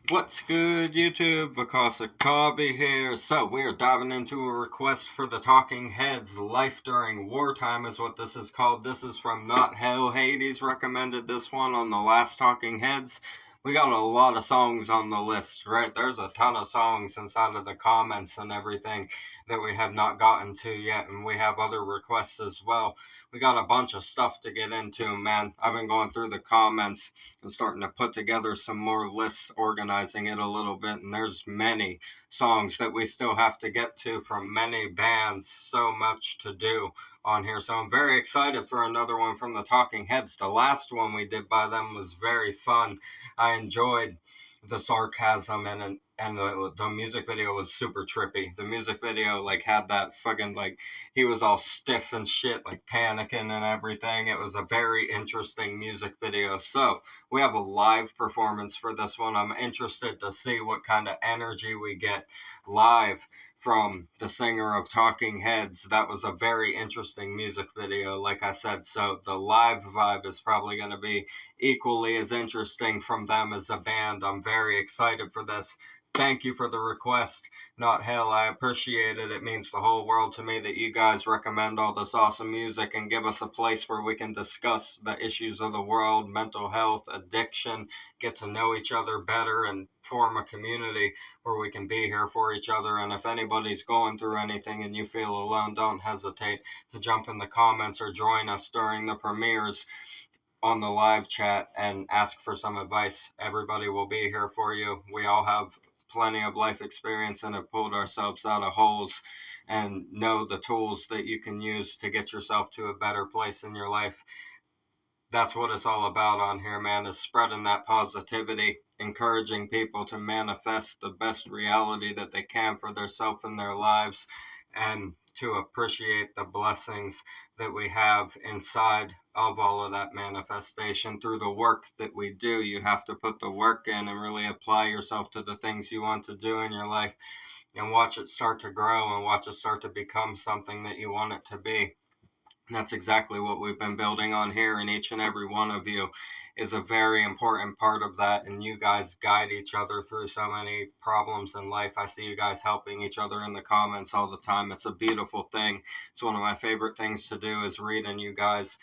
What's good, YouTube? Vakasa Kabi here. So, we are diving into a request for the Talking Heads. Life During Wartime is what this is called. This is from Not Hell Hades. Recommended this one on the last Talking Heads. We got a lot of songs on the list, right? There's a ton of songs inside of the comments and everything that we have not gotten to yet, and we have other requests as well. We got a bunch of stuff to get into, man. I've been going through the comments and starting to put together some more lists, organizing it a little bit, and there's many songs that we still have to get to from many bands. So much to do on here, so I'm very excited for another one from the Talking Heads. The last one we did by them was very fun. I enjoyed the sarcasm and the music video was super trippy. The music video had that fucking he was all stiff and shit, panicking and everything. It was a very interesting music video. So we have a live performance for this one. I'm interested to see what kind of energy we get live from the singer of Talking Heads. That was a very interesting music video, like I said, so the live vibe is probably going to be equally as interesting from them as a band. I'm very excited for this. Thank you for the request, Not Hell. I appreciate it. It means the whole world to me that you guys recommend all this awesome music and give us a place where we can discuss the issues of the world, mental health, addiction, get to know each other better, and form a community where we can be here for each other. And if anybody's going through anything and you feel alone, don't hesitate to jump in the comments or join us during the premieres on the live chat and ask for some advice. Everybody will be here for you. We all have plenty of life experience and have pulled ourselves out of holes and know the tools that you can use to get yourself to a better place in your life. That's what it's all about on here, man, is spreading that positivity, encouraging people to manifest the best reality that they can for themselves and their lives, and to appreciate the blessings that we have inside of all of that manifestation through the work that we do. You have to put the work in and really apply yourself to the things you want to do in your life and watch it start to grow and watch it start to become something that you want it to be. That's exactly what we've been building on here, and each and every one of you is a very important part of that, and you guys guide each other through so many problems in life. I see you guys helping each other in the comments all the time. It's a beautiful thing. It's one of my favorite things to do, is reading you guys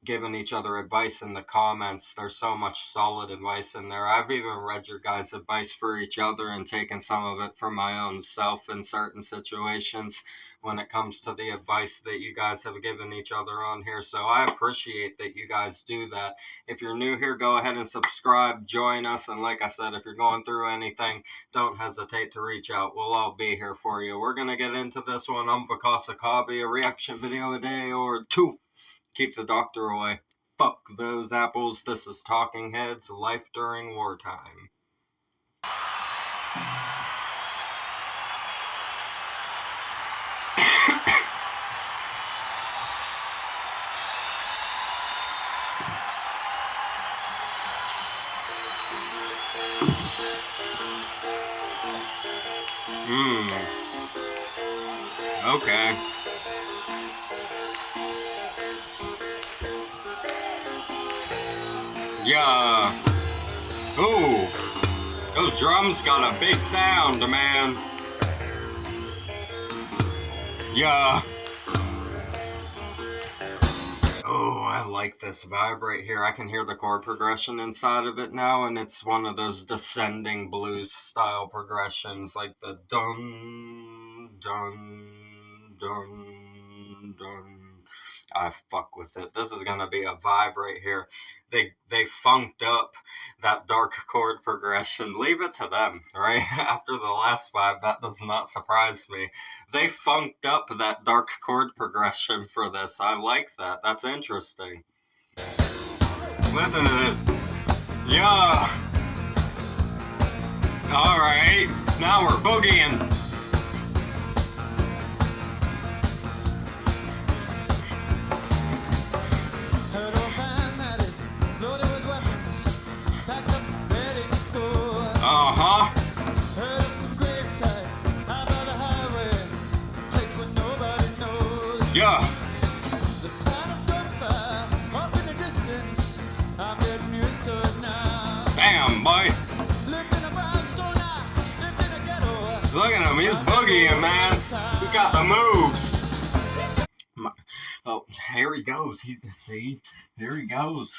giving each other advice in the comments. There's so much solid advice in there. I've even read your guys' advice for each other and taken some of it for my own self in certain situations when it comes to the advice that you guys have given each other on here. So I appreciate that you guys do that. If you're new here, go ahead and subscribe, join us, and like I said, if you're going through anything, don't hesitate to reach out. We'll all be here for you. We're going to get into this one. I'm Vakasa Kabi, a reaction video a day or two. Keep the doctor away. Fuck those apples. This is Talking Heads, Life During Wartime. Okay. Yeah. Ooh. Those drums got a big sound, man. Yeah. Oh, I like this vibe right here. I can hear the chord progression inside of it now, and it's one of those descending blues style progressions, like the dun, dun, dun, dun. I fuck with it. This is gonna be a vibe right here. They funked up that dark chord progression. Leave it to them, right? After the last vibe, that does not surprise me. They funked up that dark chord progression for this. I like that. That's interesting. Listen to this. Yeah. Alright. Now we're boogieing. Yeah. The sound of gunfire off in the distance. I'm getting used to it now. Damn, boy. Lifting up Look at him, he's boogieing, man. He got the moves. Oh, here he goes. See? Here he goes.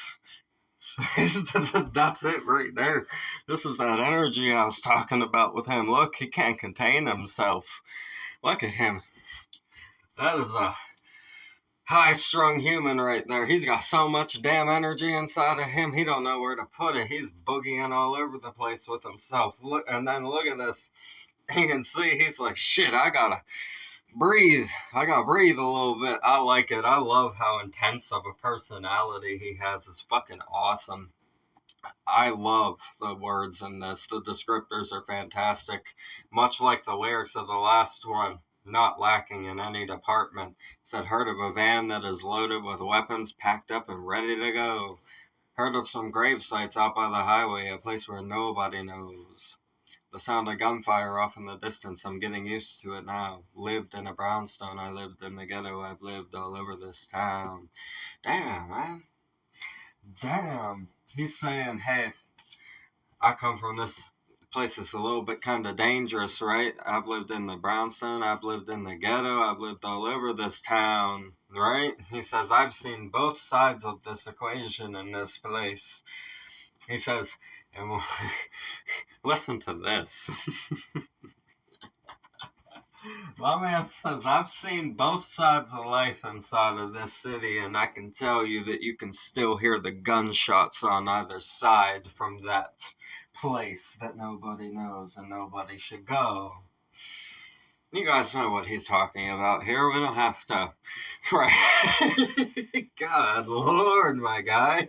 That's it right there. This is that energy I was talking about with him. Look, he can't contain himself. Look at him. That is a high-strung human right there. He's got so much damn energy inside of him, he don't know where to put it. He's boogieing all over the place with himself. Look, and then look at this. You can see he's like, shit, I gotta breathe. I gotta breathe a little bit. I like it. I love how intense of a personality he has. It's fucking awesome. I love the words in this. The descriptors are fantastic. Much like the lyrics of the last one, not lacking in any department. Said, heard of a van that is loaded with weapons, packed up and ready to go. Heard of some grave sites out by the highway, a place where nobody knows. The sound of gunfire off in the distance, I'm getting used to it now. Lived in a brownstone, I lived in the ghetto, I've lived all over this town. Damn, man. Damn. He's saying, hey, I come from this place that's a little bit kind of dangerous, right? I've lived in the brownstone, I've lived in the ghetto, I've lived all over this town, right? He says, I've seen both sides of this equation in this place. He says, and listen to this. My man says, I've seen both sides of life inside of this city, and I can tell you that you can still hear the gunshots on either side from that place that nobody knows and nobody should go. You guys know what he's talking about here. We don't have to. Right. God, Lord, my guy.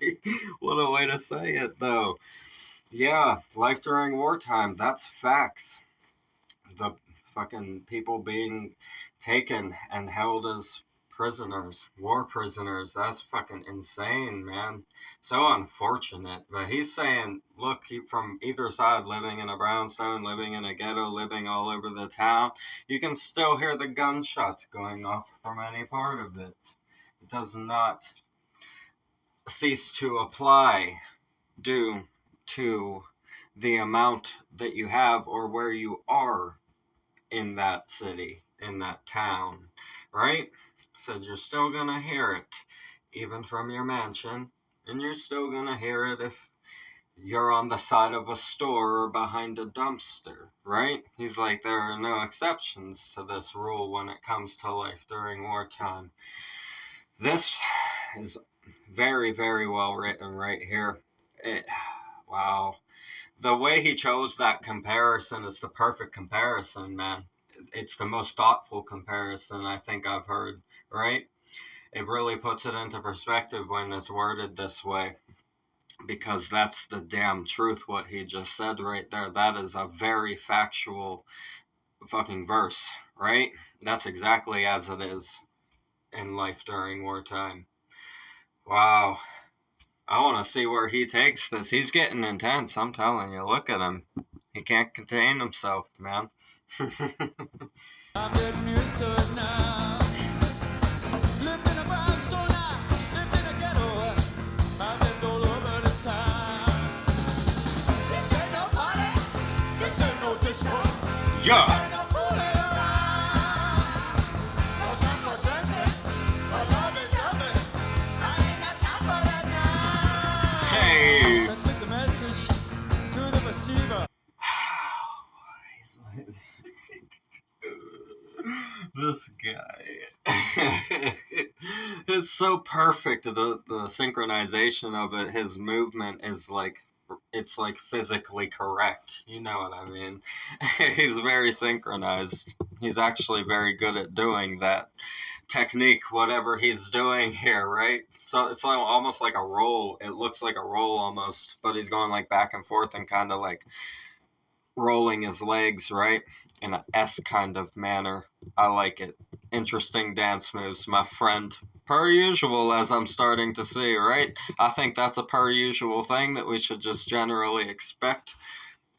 What a way to say it, though. Yeah, life during wartime. That's facts. The fucking people being taken and held as prisoners, war prisoners. That's fucking insane, man. So unfortunate. But he's saying, look, from either side, living in a brownstone, living in a ghetto, living all over the town, you can still hear the gunshots going off from any part of it. It does not cease to apply due to the amount that you have or where you are in that city, in that town, right? So you're still gonna hear it, even from your mansion, and you're still gonna hear it if you're on the side of a store or behind a dumpster, right? He's like, there are no exceptions to this rule when it comes to life during wartime. This is very, very well written right here. Wow. The way he chose that comparison is the perfect comparison, man. It's the most thoughtful comparison I think I've heard, right? It really puts it into perspective when it's worded this way, because that's the damn truth what he just said right there. That is a very factual fucking verse, right? That's exactly as it is in life during wartime. Wow. I want to see where he takes this. He's getting intense, I'm telling you. Look at him. He can't contain himself, man. I'm getting used to it now. Lived in a brownstone now. Lived in a ghetto. I've lived all over this town. This ain't no party. This ain't no disco. Yeah. Ain't no fooling around. No time for dancing. No lovey-dovey. I ain't got time for that now. Hey. Let's get the message to the receiver. This guy. It's so perfect. The synchronization of it, his movement is like, it's like physically correct. You know what I mean? He's very synchronized. He's actually very good at doing that technique, whatever he's doing here, right? So it's like almost like a roll. It looks like a roll almost, but he's going like back and forth and kind of like rolling his legs, right? In a S kind of manner. I like it. Interesting dance moves, my friend. Per usual, as I'm starting to see, right? I think that's a per usual thing that we should just generally expect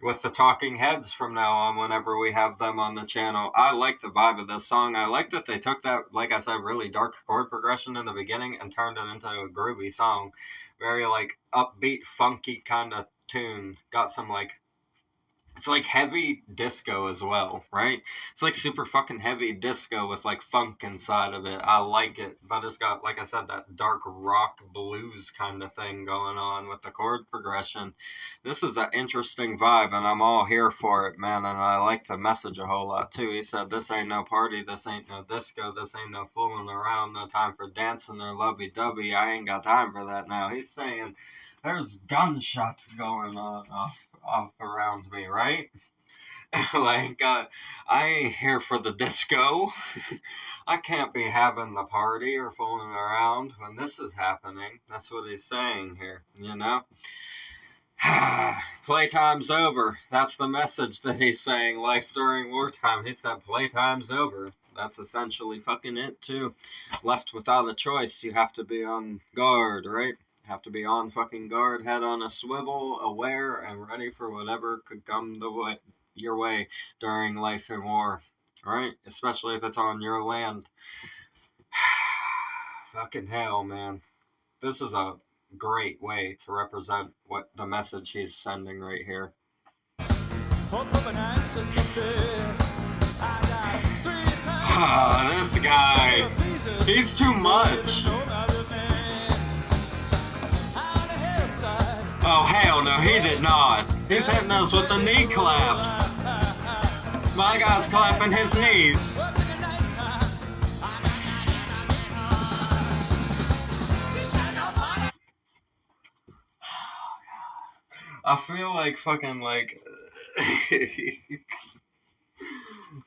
with the talking heads from now on whenever we have them on the channel. I like the vibe of this song. I like that they took that, like I said, really dark chord progression in the beginning and turned it into a groovy song. Very like upbeat, funky kind of tune. Got some like It's like heavy disco as well, right? It's like super fucking heavy disco with like funk inside of it. I like it, but it's got, like I said, that dark rock blues kind of thing going on with the chord progression. This is an interesting vibe, and I'm all here for it, man. And I like the message a whole lot too. He said, "This ain't no party, this ain't no disco, this ain't no fooling around, no time for dancing or lovey-dovey. I ain't got time for that now." He's saying there's gunshots going on off around me, right? Like, I ain't here for the disco. I can't be having the party or fooling around when this is happening. That's what he's saying here, you know? Playtime's over. That's the message that he's saying. Life during wartime. He said playtime's over. That's essentially fucking it, too. Left without a choice. You have to be on guard, right? Have to be on fucking guard, head on a swivel, aware, and ready for whatever could come your way during life in war, right? Especially if it's on your land. Fucking hell, man. This is a great way to represent what the message he's sending right here. This guy, he's too much. Oh, hell no, he did not. He's hitting us with the knee claps. My guy's clapping his knees. I feel like fucking like...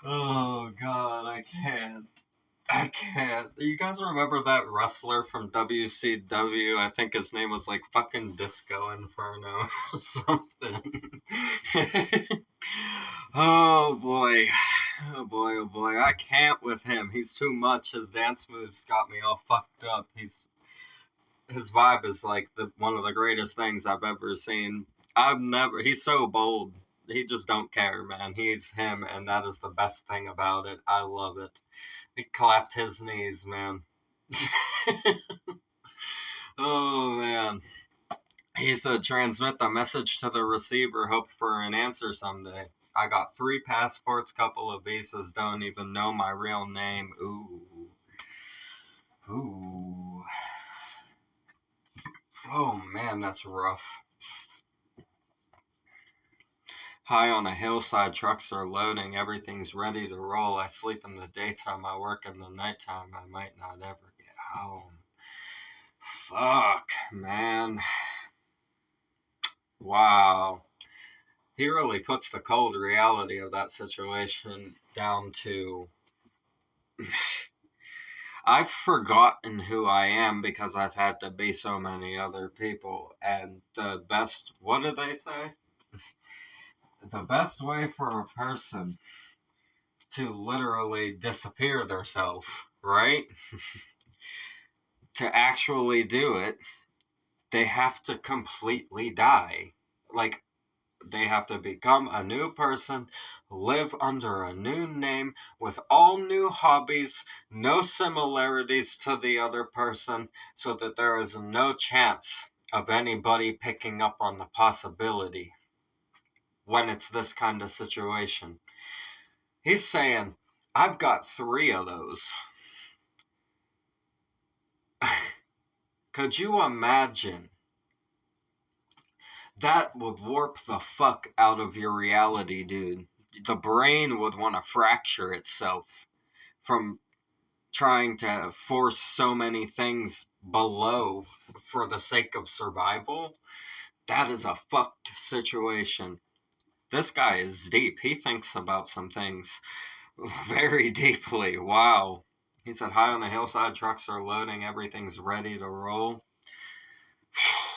Oh, God, I can't. You guys remember that wrestler from WCW? I think his name was like fucking Disco Inferno or something. Oh boy. Oh boy, oh boy. I can't with him. He's too much. His dance moves got me all fucked up. His vibe is like one of the greatest things I've ever seen. He's so bold. He just don't care, man. He's him, and that is the best thing about it. I love it. He clapped his knees, man. Oh, man. He said, transmit the message to the receiver, hope for an answer someday. I got 3 passports, couple of visas, don't even know my real name. Ooh. Ooh. Oh, man, that's rough. High on a hillside, trucks are loading, everything's ready to roll. I sleep in the daytime, I work in the nighttime, I might not ever get home. Fuck, man. Wow. He really puts the cold reality of that situation down to... I've forgotten who I am because I've had to be so many other people. And the best... What did they say? The best way for a person to literally disappear theirself, right? To actually do it, they have to completely die. Like, they have to become a new person, live under a new name, with all new hobbies, no similarities to the other person, so that there is no chance of anybody picking up on the possibility when it's this kind of situation. He's saying, I've got 3 of those. Could you imagine? That would warp the fuck out of your reality, dude. The brain would want to fracture itself from trying to force so many things below for the sake of survival. That is a fucked situation. This guy is deep. He thinks about some things very deeply. Wow. He said, high on the hillside, trucks are loading, everything's ready to roll.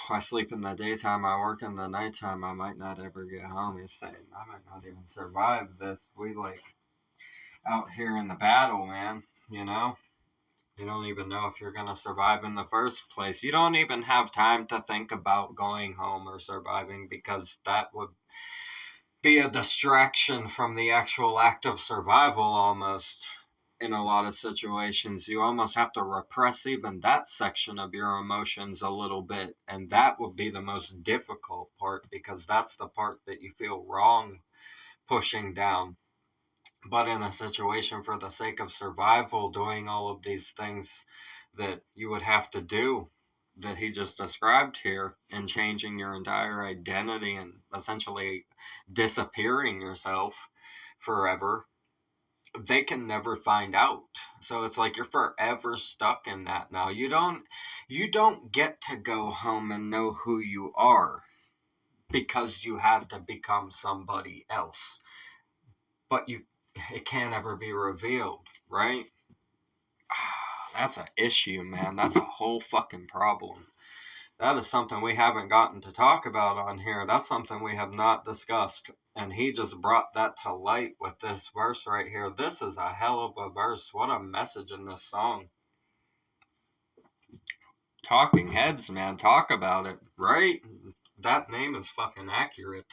I sleep in the daytime, I work in the nighttime, I might not ever get home. He's saying, I might not even survive this. We like out here in the battle, man, you know? You don't even know if you're gonna survive in the first place. You don't even have time to think about going home or surviving because that would be a distraction from the actual act of survival almost. in a lot of situations, you almost have to repress even that section of your emotions a little bit. And that would be the most difficult part, because that's the part that you feel wrong pushing down. But in a situation for the sake of survival, doing all of these things that you would have to do that he just described here, and changing your entire identity and essentially disappearing yourself forever, they can never find out. So it's like you're forever stuck in that now. You don't get to go home and know who you are because you had to become somebody else. But it can't ever be revealed, right? That's an issue, man. That's a whole fucking problem. That is something we haven't gotten to talk about on here. That's something we have not discussed. And he just brought that to light with this verse right here. This is a hell of a verse. What a message in this song. Talking Heads, man. Talk about it, right? That name is fucking accurate.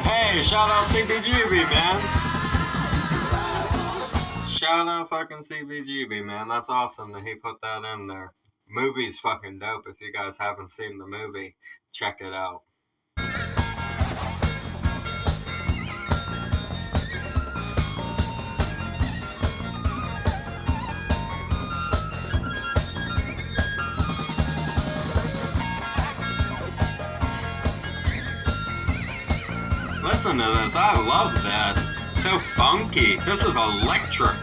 Hey, shout out CBGB, man. Shout out fucking CBGB, man. That's awesome that he put that in there. Movie's fucking dope. If you guys haven't seen the movie, check it out. Listen to this. I love that. So funky. This is electric.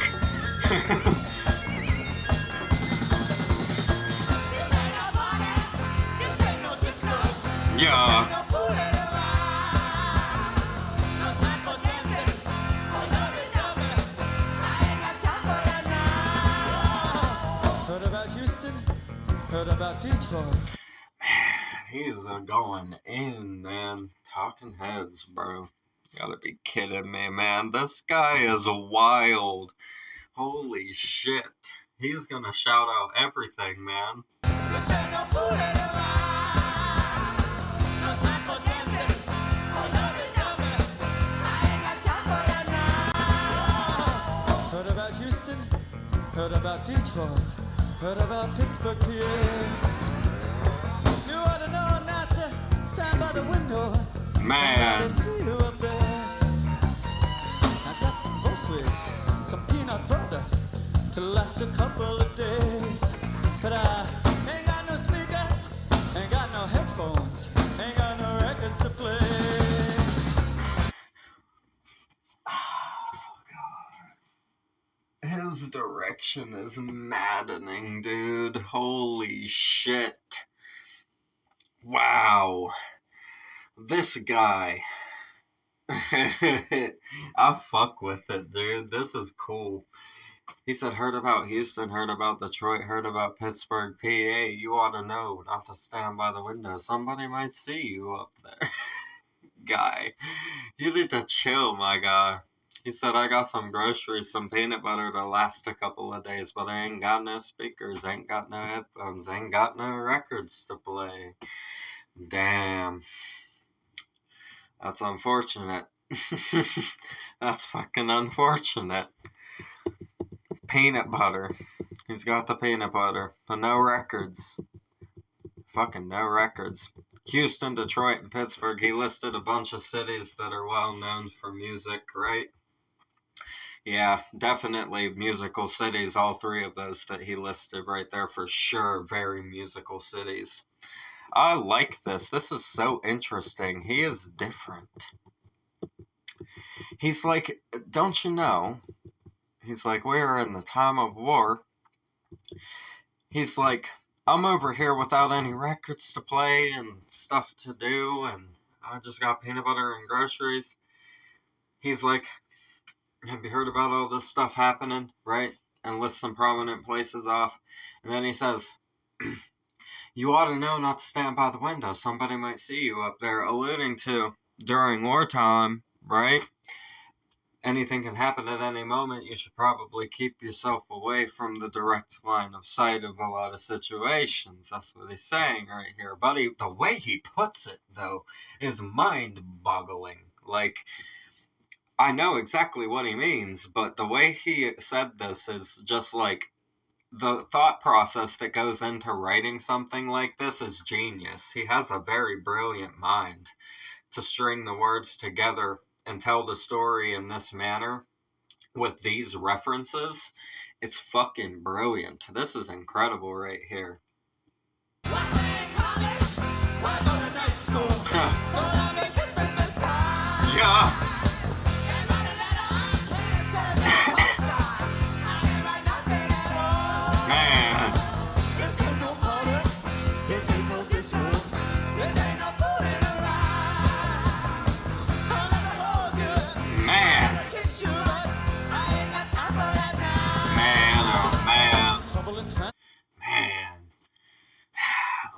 Yeah. Heard about Houston? Heard about Detroit? He's going in, man. Talking Heads, bro. You gotta be kidding me, man. This guy is wild. Holy shit. He's gonna shout out everything, man. Heard about Houston? Heard about Detroit? Heard about Pittsburgh, PA? You ought to know not to stand by the window. Man. Somebody see you up there. I got some groceries, some peanut butter to last a couple of days. But I ain't got no speakers, ain't got no headphones, ain't got no records to play. His direction is maddening, dude. Holy shit. Wow. This guy. I fuck with it, dude. This is cool. He said, heard about Houston, heard about Detroit, heard about Pittsburgh, PA. You ought to know not to stand by the window. Somebody might see you up there. Guy, you need to chill, my guy. He said, I got some groceries, some peanut butter to last a couple of days, but I ain't got no speakers, ain't got no headphones, ain't got no records to play. Damn. That's unfortunate. That's fucking unfortunate. Peanut butter. He's got the peanut butter, but no records. Fucking no records. Houston, Detroit, and Pittsburgh. He listed a bunch of cities that are well known for music, right? Yeah, definitely musical cities. All three of those that he listed right there for sure. Very musical cities. I like this. This is so interesting. He is different. He's like, don't you know? He's like, we're in the time of war. He's like, I'm over here without any records to play and stuff to do, and I just got peanut butter and groceries. He's like, have you heard about all this stuff happening, right? And lists some prominent places off. And then he says, you ought to know not to stand by the window. Somebody might see you up there, alluding to during wartime, right? anything can happen at any moment. You should probably keep yourself away from the direct line of sight of a lot of situations. That's what he's saying right here. But the way he puts it, though, is mind-boggling. Like, I know exactly what he means, but the way he said this is just like, the thought process that goes into writing something like this is genius. He has a very brilliant mind to string the words together and tell the story in this manner with these references. It's fucking brilliant. This is incredible right here. Yeah.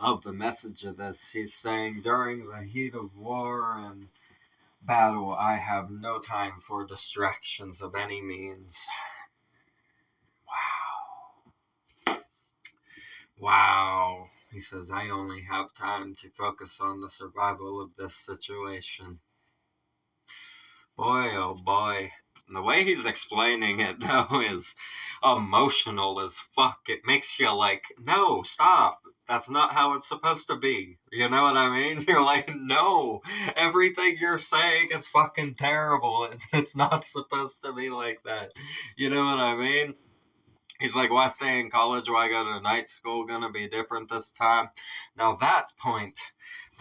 Love the message of this. He's saying, during the heat of war and battle, I have no time for distractions of any means. Wow. He says, I only have time to focus on the survival of this situation. Boy, oh boy. And the way he's explaining it, though, is emotional as fuck. It makes you like, no, stop. That's not how it's supposed to be. You know what I mean? You're like, no, everything you're saying is fucking terrible. It's not supposed to be like that. You know what I mean? He's like, why stay in college? Why go to night school? Gonna be different this time. Now that point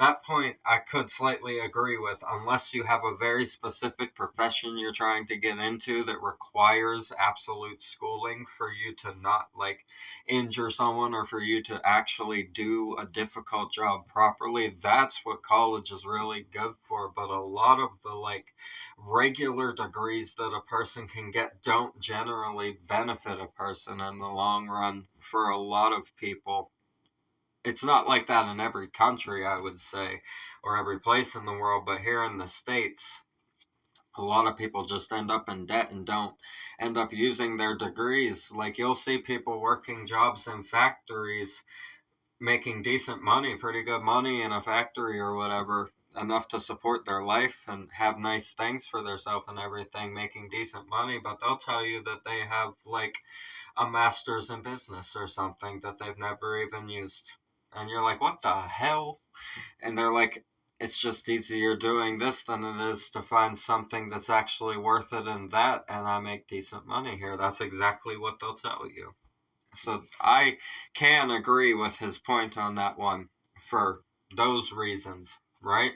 I could slightly agree with, unless you have a very specific profession you're trying to get into that requires absolute schooling for you to not, like, injure someone or for you to actually do a difficult job properly. That's what college is really good for. But a lot of the, like, regular degrees that a person can get don't generally benefit a person in the long run for a lot of people. It's not like that in every country, I would say, or every place in the world, but here in the States, a lot of people just end up in debt and don't end up using their degrees. Like, you'll see people working jobs in factories, making decent money, pretty good money in a factory or whatever, enough to support their life and have nice things for themselves and everything, making decent money, but they'll tell you that they have, like, a master's in business or something that they've never even used. And you're like, what the hell? And they're like, it's just easier doing this than it is to find something that's actually worth it in that, and I make decent money here. That's exactly what they'll tell you. So I can agree with his point on that one for those reasons, right?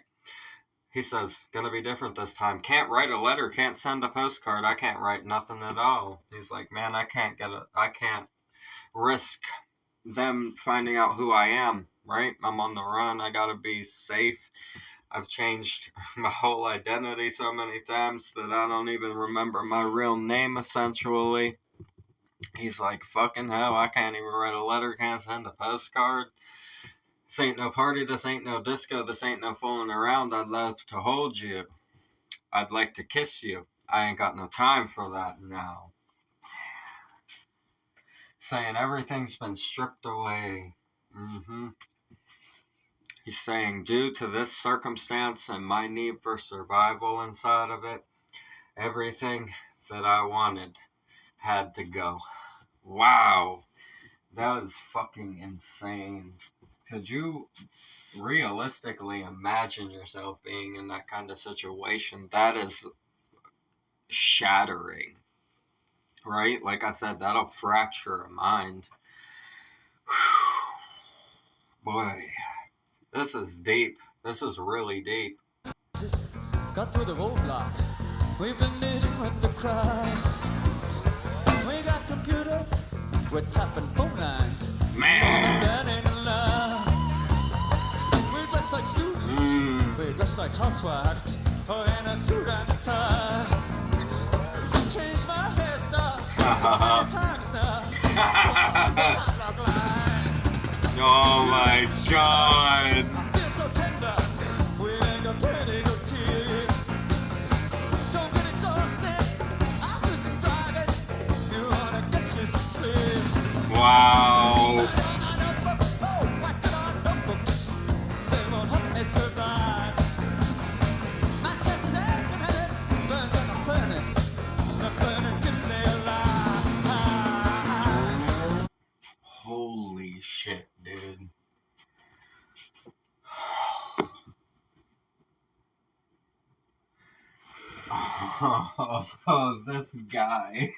He says, gonna be different this time. Can't write a letter, can't send a postcard, I can't write nothing at all. He's like, man, I can't risk them finding out who I am, right? I'm on the run, I gotta be safe. I've changed my whole identity so many times that I don't even remember my real name, essentially. He's like, fucking hell, I can't even write a letter, can't send a postcard. This ain't no party, this ain't no disco, this ain't no fooling around. I'd love to hold you. I'd like to kiss you. I ain't got no time for that now. Saying everything's been stripped away. He's saying, due to this circumstance and my need for survival inside of it, everything that I wanted had to go. Wow. That is fucking insane. Could you realistically imagine yourself being in that kind of situation? That is shattering. Right? Like I said, that'll fracture a mind. Boy, this is deep. This is really deep. Got through the roadblock. We've been knitting with the crowd. We got computers. We're tapping phone lines. Man. That ain't allowed. We dress like students. We dress like housewives. Or in a suit and a tie. Changed my hairstyle so many times now. Oh my God. I feel so tender. We ain't got pretty good tears. Don't get exhausted. Wow. My notebooks, oh, why could our notebooks? They won't help me survive. My chest is aching and it burns like a furnace. The burning keeps me alive. Holy shit, dude. Oh, this guy.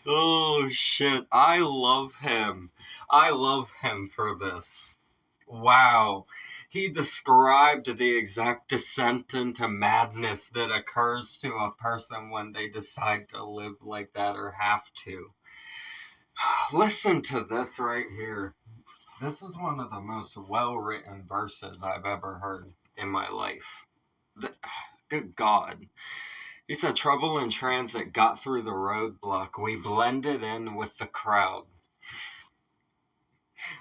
Oh, shit. I love him. I love him for this. Wow. He described the exact descent into madness that occurs to a person when they decide to live like that or have to. Listen to this right here. This is one of the most well-written verses I've ever heard in my life. Good God. He said, trouble in transit got through the roadblock. We blended in with the crowd.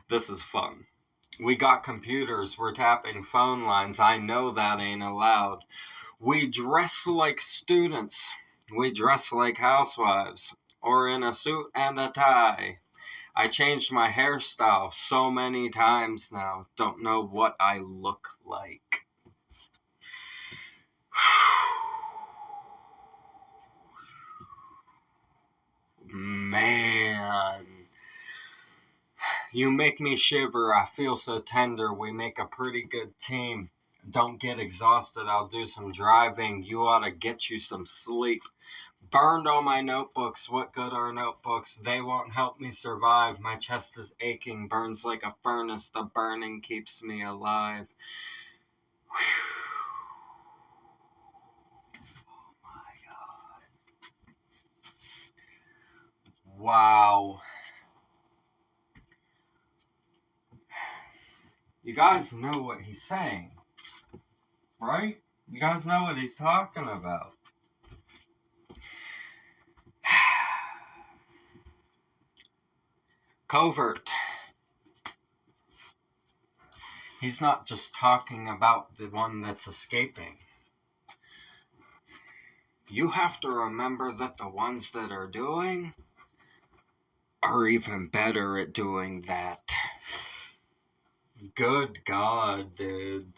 This is fun. We got computers. We're tapping phone lines. I know that ain't allowed. We dress like students. We dress like housewives. Or in a suit and a tie. I changed my hairstyle so many times now. Don't know what I look like. Man. You make me shiver. I feel so tender. We make a pretty good team. Don't get exhausted. I'll do some driving. You ought to get you some sleep. Burned all my notebooks. What good are notebooks? They won't help me survive. My chest is aching. Burns like a furnace. The burning keeps me alive. Oh my God. Wow. You guys know what he's saying, right? You guys know what he's talking about. Covert. He's not just talking about the one that's escaping. You have to remember that the ones that are doing are even better at doing that. Good God, dude.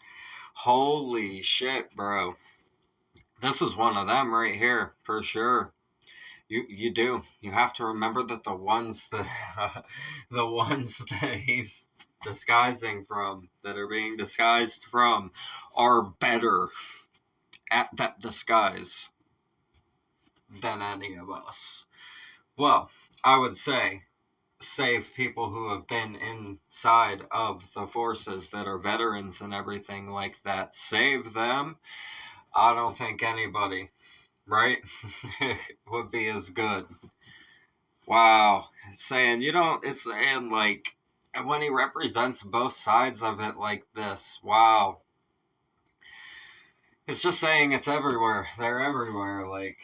Holy shit, bro. This is one of them right here, for sure. You do. You have to remember that the ones that the ones that he's disguising from, that are being disguised from, are better at that disguise than any of us. Well, I would say save people who have been inside of the forces that are veterans and everything like that. Save them. I don't think anybody, right, would be as good. Wow. It's saying, it's saying like, when he represents both sides of it like this, wow. It's just saying it's everywhere. They're everywhere, like,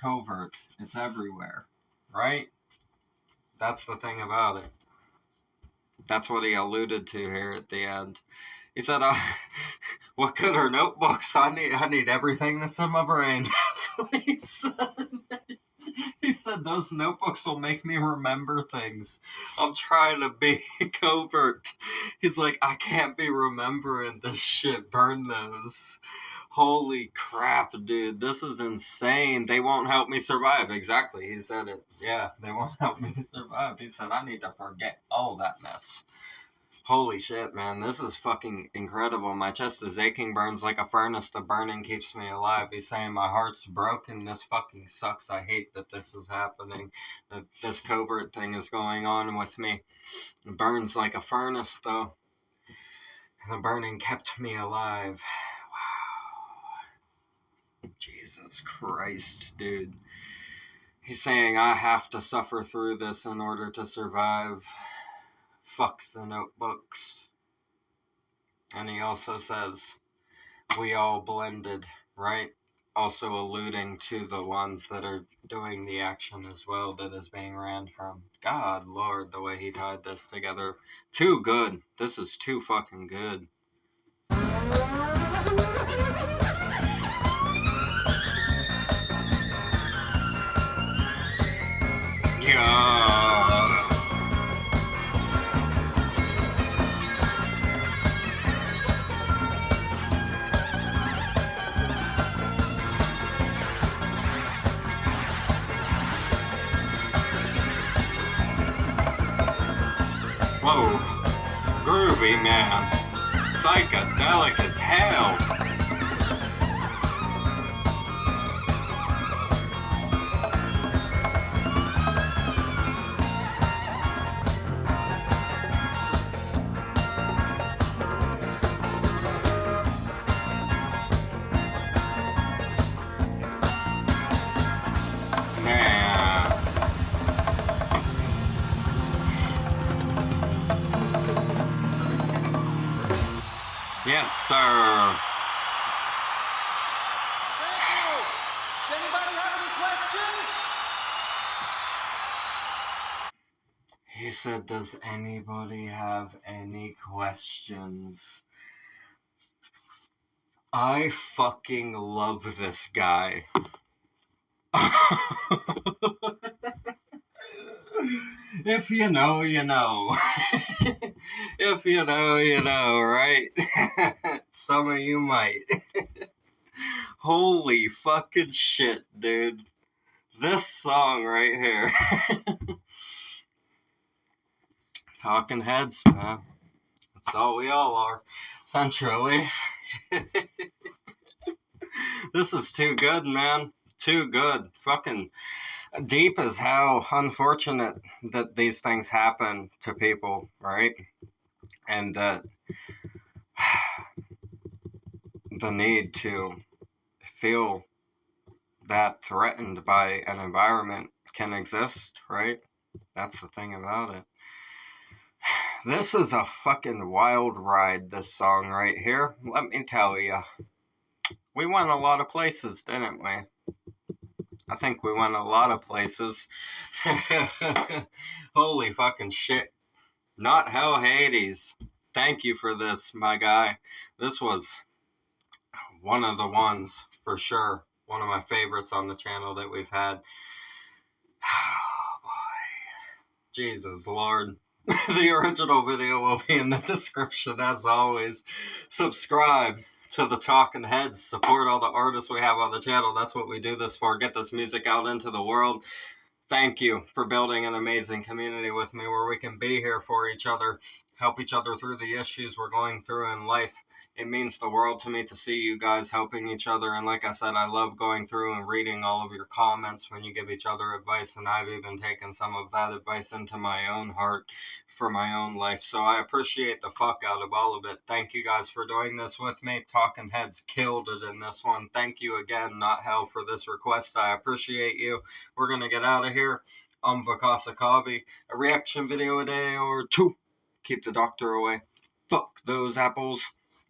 covert. It's everywhere, right? That's the thing about it. That's what he alluded to here at the end. He said, what good are notebooks? I need everything that's in my brain. That's what he said. He said, those notebooks will make me remember things. I'm trying to be covert. He's like, I can't be remembering this shit. Burn those. Holy crap, dude. This is insane. They won't help me survive. Exactly. He said it. Yeah, they won't help me survive. He said, I need to forget all that mess. Holy shit, man. This is fucking incredible. My chest is aching, burns like a furnace. The burning keeps me alive. He's saying my heart's broken. This fucking sucks. I hate that this is happening. That this covert thing is going on with me. It burns like a furnace, though. The burning kept me alive. Wow. Jesus Christ, dude. He's saying I have to suffer through this in order to survive. Fuck the notebooks. And he also says, we all blended, right? Also alluding to the ones that are doing the action as well that is being ran from. God, Lord, the way he tied this together. Too good. This is too fucking good. Yeah. Whoa, groovy, man. Psychedelic as hell. Man. Yes, sir. Thank you. Does anybody have any questions? He said, does anybody have any questions? I fucking love this guy. If you know, you know. If you know, you know, right? Some of you might. Holy fucking shit, dude. This song right here. Talking heads, man. That's all we all are, essentially. This is too good, man. Too good. Fucking deep as how unfortunate that these things happen to people, right? And that the need to feel that threatened by an environment can exist, right? That's the thing about it. This is a fucking wild ride, this song right here. Let me tell you. We went a lot of places, didn't we? I think we went a lot of places. Holy fucking shit. Not Hell Hades. Thank you for this, my guy. This was one of the ones, for sure. One of my favorites on the channel that we've had. Oh, boy. Jesus Lord. The original video will be in the description, as always. Subscribe to the Talking Heads. Support all the artists we have on the channel. That's what we do this for. Get this music out into the world. Thank you for building an amazing community with me where we can be here for each other, help each other through the issues we're going through in life. It means the world to me to see you guys helping each other. And like I said, I love going through and reading all of your comments when you give each other advice. And I've even taken some of that advice into my own heart for my own life. So I appreciate the fuck out of all of it. Thank you guys for doing this with me. Talking Heads killed it in this one. Thank you again, Not Hell, for this request. I appreciate you. We're going to get out of here. I'm Vakasa Kavi. A reaction video a day or two. Keep the doctor away. Fuck those apples.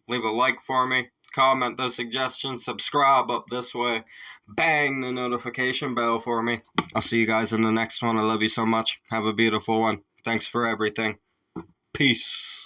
Leave a like for me. Comment the suggestions. Subscribe up this way. Bang the notification bell for me. I'll see you guys in the next one. I love you so much. Have a beautiful one. Thanks for everything. Peace.